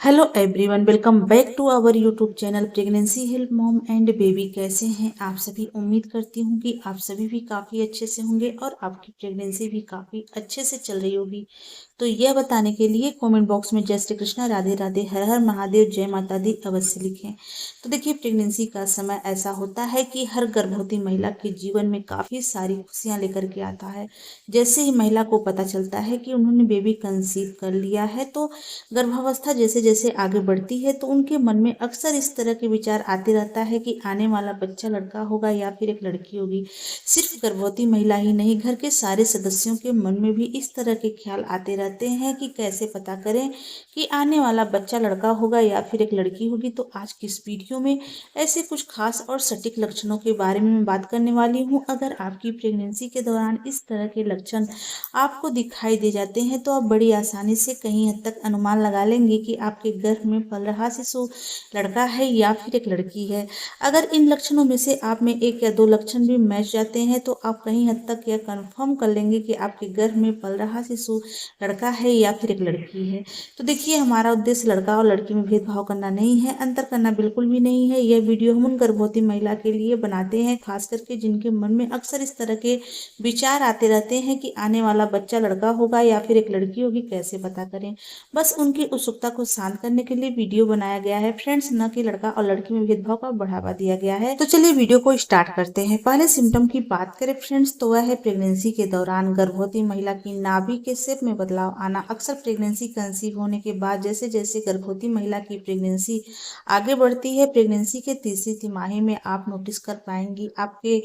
Hello everyone, welcome back to our YouTube channel pregnancy help mom and baby. कैसे हैं आप सभी? उम्मीद करती हूँ कि आप सभी भी काफ़ी अच्छे से होंगे और आपकी प्रेगनेंसी भी काफ़ी अच्छे से चल रही होगी। तो यह बताने के लिए कमेंट बॉक्स में जय श्री कृष्णा, राधे राधे, हर हर महादेव, जय माता दी अवश्य लिखें। तो देखिए, प्रेगनेंसी का समय ऐसा होता है कि हर गर्भवती महिला के जीवन में काफ़ी सारी खुशियाँ लेकर के आता है। जैसे ही महिला को पता चलता है कि उन्होंने बेबी कंसीव कर लिया है, तो गर्भावस्था जैसे जैसे आगे बढ़ती है तो उनके मन में अक्सर इस तरह के विचार आते रहता है कि आने वाला बच्चा लड़का होगा या फिर एक लड़की होगी। सिर्फ गर्भवती महिला ही नहीं, घर के सारे सदस्यों के मन में भी इस तरह के ख्याल आते रहते हैं कि कैसे पता करें कि आने वाला बच्चा लड़का होगा या फिर एक लड़की होगी। तो आज की इस वीडियो में ऐसे कुछ खास और सटीक लक्षणों के बारे में मैं बात करने वाली हूँ। अगर आपकी प्रेगनेंसी के दौरान इस तरह के लक्षण आपको दिखाई दे जाते हैं तो आप बड़ी आसानी से कहीं हद तक अनुमान लगा लेंगे कि आपके गर्भ में पल रहा शिशु लड़का है या फिर एक लड़की है। अगर इन लक्षणों में से आप में एक या दो लक्षण भी मैच जाते हैं तो आप कहीं हद तक यह कंफर्म कर लेंगे कि आपके गर्भ में पल रहा शिशु लड़का है या फिर एक लड़की है। तो देखिए, हमारा उद्देश्य लड़का और लड़की में भेदभाव करना नहीं है, अंतर करना बिल्कुल भी नहीं है। यह वीडियो हम उन गर्भवती महिला के लिए बनाते हैं, खास करके जिनके मन में अक्सर इस तरह के विचार आते रहते हैं कि आने वाला बच्चा लड़का होगा या फिर एक लड़की होगी, कैसे पता करें। बस उनकी उत्सुकता को शांत करने के लिए वीडियो बनाया गया है फ्रेंड्स, न कि लड़का और लड़की में भेदभाव का बढ़ावा दिया गया है। तो चलिए वीडियो को स्टार्ट करते हैं। पहले सिम्टम की बात करें फ्रेंड्स, तो वह है प्रेगनेंसी के दौरान गर्भवती महिला की नाभि के शेप में बदलाव आना। अक्सर प्रेगनेंसी कंसीव होने के बाद जैसे जैसे गर्भवती महिला की प्रेगनेंसी आगे बढ़ती है, प्रेगनेंसी के तीसरी तिमाही में आप नोटिस कर पाएंगी आपके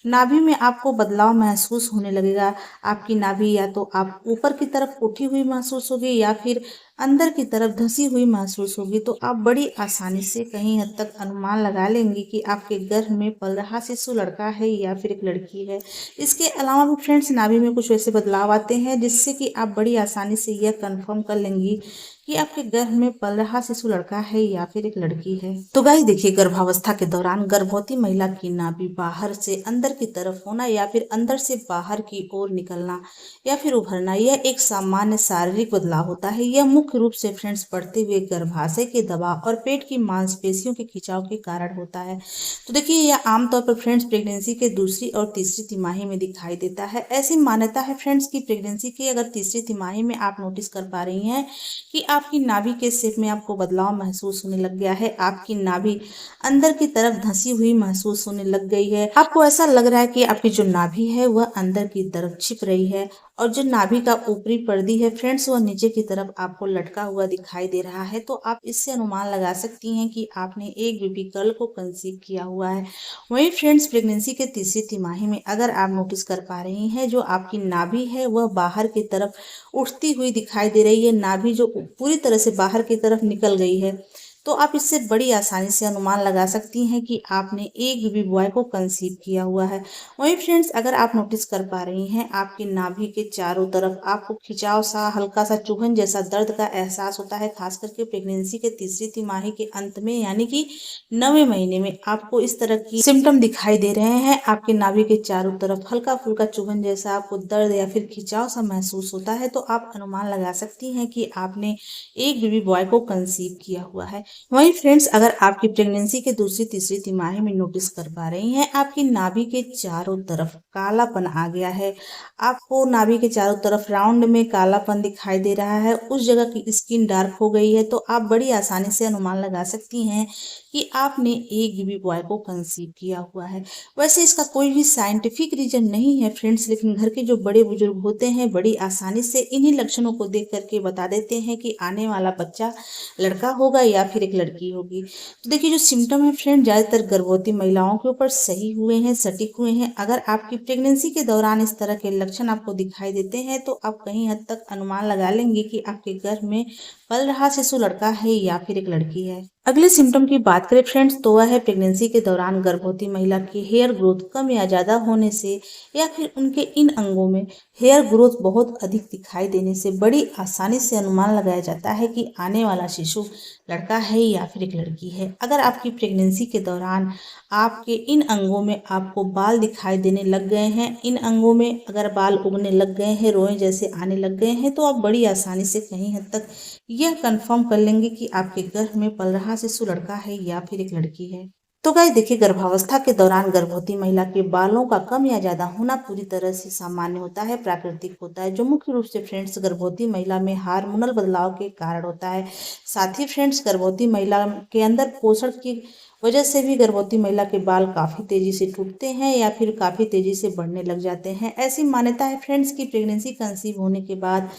नाभि में आपको बदलाव महसूस होने लगेगा। आपकी नाभि या तो आप ऊपर की तरफ उठी हुई महसूस होगी या फिर अंदर की तरफ धंसी हुई महसूस होगी। तो आप बड़ी आसानी से कहीं हद तक अनुमान लगा लेंगे कि आपके गर्भ में पल रहा शिशु लड़का है या फिर एक लड़की है। इसके अलावा भी फ्रेंड्स, नाभि में कुछ वैसे बदलाव आते हैं जिससे कि आप बड़ी आसानी से यह कंफर्म कर लेंगी कि आपके गर्भ में पल रहा शिशु लड़का है या फिर एक लड़की है। तो गाइस देखिए, गर्भावस्था के दौरान गर्भवती महिला की नाभि बाहर से अंदर की तरफ होना या फिर अंदर से बाहर की ओर निकलना या फिर उभरना, यह एक सामान्य शारीरिक बदलाव होता है। यह मुख्य रूप से फ्रेंड्स बढ़ते हुए गर्भाशय के दबाव और पेट की मांसपेशियों के खिंचाव के कारण होता है। तो देखिए, यह आमतौर पर फ्रेंड्स प्रेगनेंसी के दूसरी और तीसरी तिमाही में दिखाई देता है। ऐसी मान्यता है फ्रेंड्स की प्रेगनेंसी की अगर तीसरी तिमाही में आप नोटिस कर पा रही हैं कि आपकी नाभि के शेप में आपको बदलाव महसूस होने लग गया है, आपकी नाभि अंदर की तरफ धंसी हुई महसूस होने लग गई है, आपको ऐसा लग रहा है कि आपकी जो नाभि है वह अंदर की तरफ छिप रही है और जो नाभि का ऊपरी पर्दी है फ्रेंड्स वह नीचे की तरफ आपको लटका हुआ दिखाई दे रहा है, तो आप इससे अनुमान लगा सकती हैं कि आपने एक बेबी गर्ल को कंसीव किया हुआ है। वहीं फ्रेंड्स, प्रेगनेंसी के तीसरी तिमाही में अगर आप नोटिस कर पा रही हैं जो आपकी नाभि है वह बाहर की तरफ उठती हुई दिखाई दे रही है, नाभि जो पूरी तरह से बाहर की तरफ निकल गई है, तो आप इससे बड़ी आसानी से अनुमान लगा सकती हैं कि आपने एक बेबी बॉय को कंसीव किया हुआ है। वहीं फ्रेंड्स, अगर आप नोटिस कर पा रही हैं आपकी नाभि के चारों तरफ आपको खिंचाव सा, हल्का सा चुभन जैसा दर्द का एहसास होता है, खास करके प्रेगनेंसी के तीसरी तिमाही के अंत में यानी कि 9वें महीने में आपको इस तरह की सिम्टम दिखाई दे रहे हैं। आपके नाभि के चारों तरफ हल्का फुल्का चुभन जैसा आपको दर्द या फिर खिंचाव सा महसूस होता है, तो आप अनुमान लगा सकती हैं कि आपने एक बेबी बॉय को कंसीव किया हुआ है। वहीं फ्रेंड्स, अगर आपकी प्रेगनेंसी के दूसरी तीसरी तिमाही में नोटिस कर पा रही हैं आपकी नाभि के चारों तरफ कालापन आ गया है, आपको नाभि के चारों तरफ राउंड में कालापन दिखाई दे रहा है, उस जगह की स्किन डार्क हो गई है, तो आप बड़ी आसानी से अनुमान लगा सकती हैं कि आपने एक बेबी बॉय को कंसीव किया हुआ है। वैसे इसका कोई भी साइंटिफिक रीजन नहीं है फ्रेंड्स, लेकिन घर के जो बड़े बुजुर्ग होते हैं बड़ी आसानी से इन्हीं लक्षणों को देख करके बता देते हैं कि आने वाला बच्चा लड़का होगा या फिर एक लड़की होगी। तो देखिए, जो सिम्टम है फ्रेंड ज़्यादातर गर्भवती महिलाओं के ऊपर सही हुए हैं, सटीक हुए हैं। अगर आपकी प्रेगनेंसी के दौरान इस तरह के लक्षण आपको दिखाई देते हैं तो आप कहीं हद तक अनुमान लगा लेंगे कि आपके गर्भ में पल रहा शिशु लड़का है या फिर एक लड़की है। अगले सिम्टम की बात करें फ्रेंड्स, तो वह है प्रेगनेंसी के दौरान गर्भवती महिला की हेयर ग्रोथ कम या ज़्यादा होने से या फिर उनके इन अंगों में हेयर ग्रोथ बहुत अधिक दिखाई देने से बड़ी आसानी से अनुमान लगाया जाता है कि आने वाला शिशु लड़का है या फिर एक लड़की है। अगर आपकी प्रेगनेंसी के दौरान आपके इन अंगों में आपको बाल दिखाई देने लग गए हैं, इन अंगों में अगर बाल उगने लग गए हैं, रोए जैसे आने लग गए हैं, तो आप बड़ी आसानी से कहीं हद तक यह कंफर्म कर लेंगे कि आपके गर्भ में पल रहा शिशु लड़का है या फिर एक लड़की है। तो गाइस देखिए, गर्भावस्था के दौरान गर्भवती महिला के बालों का कम या ज्यादा होना पूरी तरह से सामान्य होता है, प्राकृतिक होता है, जो मुख्य रूप से फ्रेंड्स गर्भवती महिला में हार्मोनल बदलाव के कारण होता है। साथ ही फ्रेंड्स गर्भवती महिला के अंदर पोषण की वजह से भी गर्भवती महिला के बाल काफी तेजी से टूटते हैं या फिर काफी तेजी से बढ़ने लग जाते हैं। ऐसी मान्यता है फ्रेंड्स की प्रेगनेंसी कंसीव होने के बाद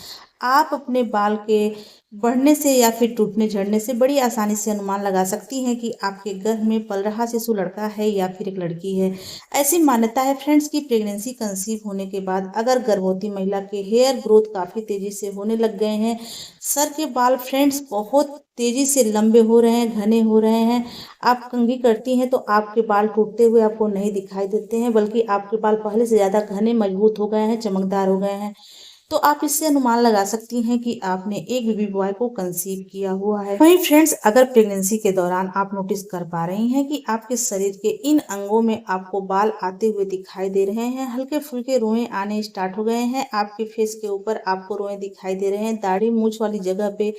आप अपने बाल के बढ़ने से या फिर टूटने झड़ने से बड़ी आसानी से अनुमान लगा सकती हैं कि आपके गर्भ में पल रहा शिशु लड़का है या फिर एक लड़की है। ऐसी मान्यता है फ्रेंड्स की प्रेगनेंसी कंसीव होने के बाद अगर गर्भवती महिला के हेयर ग्रोथ काफी तेजी से होने लग गए हैं, सर के बाल फ्रेंड्स बहुत तेजी से लंबे हो रहे हैं, घने हो रहे हैं, आप कंघी करती हैं तो आपके बाल टूटते हुए आपको नहीं दिखाई देते हैं, बल्कि आपके बाल पहले से ज्यादा घने मजबूत हो गए हैं, चमकदार हो गए हैं, तो आप इससे अनुमान लगा सकती हैं कि आपने एक बेबी बॉय को कंसीव किया हुआ है। वहीं फ्रेंड्स अगर प्रेगनेंसी के दौरान आप नोटिस कर पा रही हैं कि आपके शरीर के इन अंगों में आपको बाल आते हुए दिखाई दे रहे हैं, हल्के फुल्के रोए आने स्टार्ट हो गए हैं, आपके फेस के ऊपर आपको रोए दिखाई दे रहे हैं, दाढ़ी मूंछ वाली जगह पे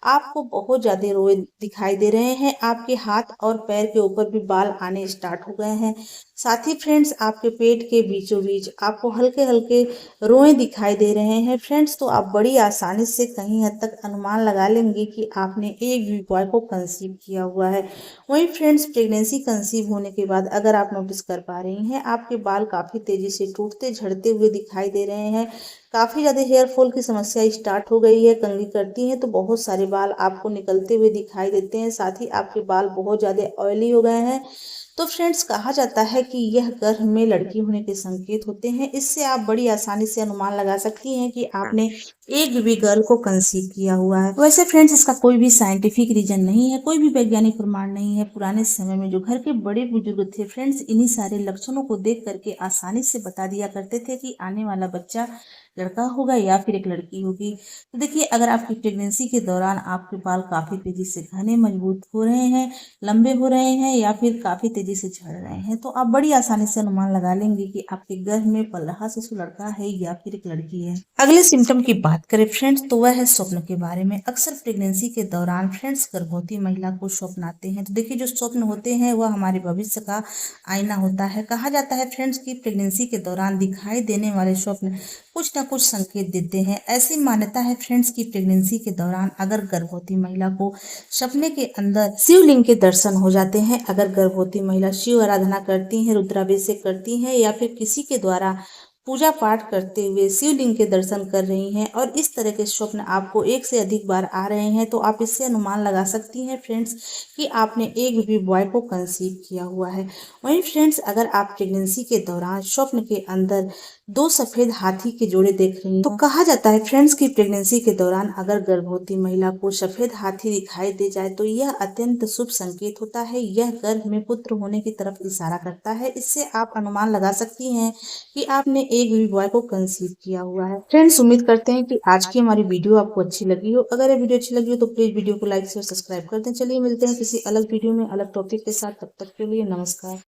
आपको बहुत ज्यादा रोए दिखाई दे रहे हैं, आपके हाथ और पैर के ऊपर भी बाल आने स्टार्ट हो गए हैं, साथ ही फ्रेंड्स आपके पेट के बीचों बीच आपको हल्के हल्के रोए दिखाई दे रहे हैं फ्रेंड्स, तो आप बड़ी आसानी से कहीं हद तक अनुमान लगा लेंगे कि आपने एक बेबी बॉय को कंसीव किया हुआ है। वहीं फ्रेंड्स प्रेगनेंसी कंसीव होने के बाद अगर आप नोटिस कर पा रही हैं आपके बाल काफ़ी तेज़ी से टूटते झड़ते हुए दिखाई दे रहे हैं, काफ़ी ज़्यादा हेयर फॉल की समस्या स्टार्ट हो गई है, कंघी करती हैं तो बहुत सारे बाल आपको निकलते हुए दिखाई देते हैं, साथ ही आपके बाल बहुत ज़्यादा ऑयली हो गए हैं, तो फ्रेंड्स कहा जाता है कि यह गर्भ में लड़की होने के संकेत होते हैं। इससे आप बड़ी आसानी से अनुमान लगा सकती हैं कि आपने एक बेबी गर्ल को कंसीव किया हुआ है। वैसे फ्रेंड्स इसका कोई भी साइंटिफिक रीजन नहीं है, कोई भी वैज्ञानिक प्रमाण नहीं है। पुराने समय में जो घर के बड़े बुजुर्ग थे फ्रेंड्स, इन्हीं सारे लक्षणों को देख करके आसानी से बता दिया करते थे कि आने वाला बच्चा लड़का होगा या फिर एक लड़की होगी। तो देखिए, अगर आपकी प्रेगनेंसी के दौरान आपके बाल काफी तेजी से घने मजबूत हो रहे हैं, लंबे हो रहे हैं या फिर काफी तेजी से झड़ रहे हैं, तो आप बड़ी आसानी से अनुमान लगा लेंगे कि आपके गर्भ में पल रहा शिशु लड़का है या फिर एक लड़की है। अगले सिम्टम की बात करें फ्रेंड्स, तो वह है स्वप्न के बारे में। अक्सर प्रेगनेंसी के दौरान फ्रेंड्स गर्भवती महिला को स्वप्न आते हैं। तो देखिए, जो स्वप्न होते हैं वह हमारे भविष्य का आईना होता है। कहा जाता है फ्रेंड्स की प्रेगनेंसी के दौरान दिखाई देने वाले स्वप्न कुछ न कुछ संकेत देते हैं। ऐसी मान्यता है फ्रेंड्स की प्रेगनेंसी के दौरान अगर गर्भवती महिला को सपने के अंदर शिवलिंग के दर्शन हो जाते हैं, अगर गर्भवती महिला शिव आराधना करती हैं, रुद्राभिषेक करती हैं या फिर किसी के द्वारा पूजा पाठ करते हुए शिवलिंग के दर्शन कर रही हैं और इस तरह के स्वप्न आपको एक से अधिक बार आ रहे हैं, तो आप इससे अनुमान लगा सकती हैं फ्रेंड्स कि आपने एक बेबी बॉय को कंसीव किया हुआ है। वहीं फ्रेंड्स अगर आप प्रेगनेंसी के दौरान स्वप्न के अंदर दो सफेद हाथी के जोड़े देख रही हैं, तो कहा जाता है फ्रेंड्स की प्रेगनेंसी के दौरान अगर गर्भवती महिला को सफेद हाथी दिखाई दे जाए तो यह अत्यंत शुभ संकेत होता है। यह गर्भ में पुत्र होने की तरफ इशारा करता है। इससे आप अनुमान लगा सकती हैं कि आपने एक बेबी बॉय को कंसीव किया हुआ है। फ्रेंड्स उम्मीद करते हैं कि आज की हमारी वीडियो आपको अच्छी लगी हो। अगर ये वीडियो अच्छी लगी हो तो प्लीज वीडियो को लाइक शेयर सब्सक्राइब कर दें। चलिए मिलते हैं किसी अलग वीडियो में अलग टॉपिक के साथ, तब तक के लिए नमस्कार।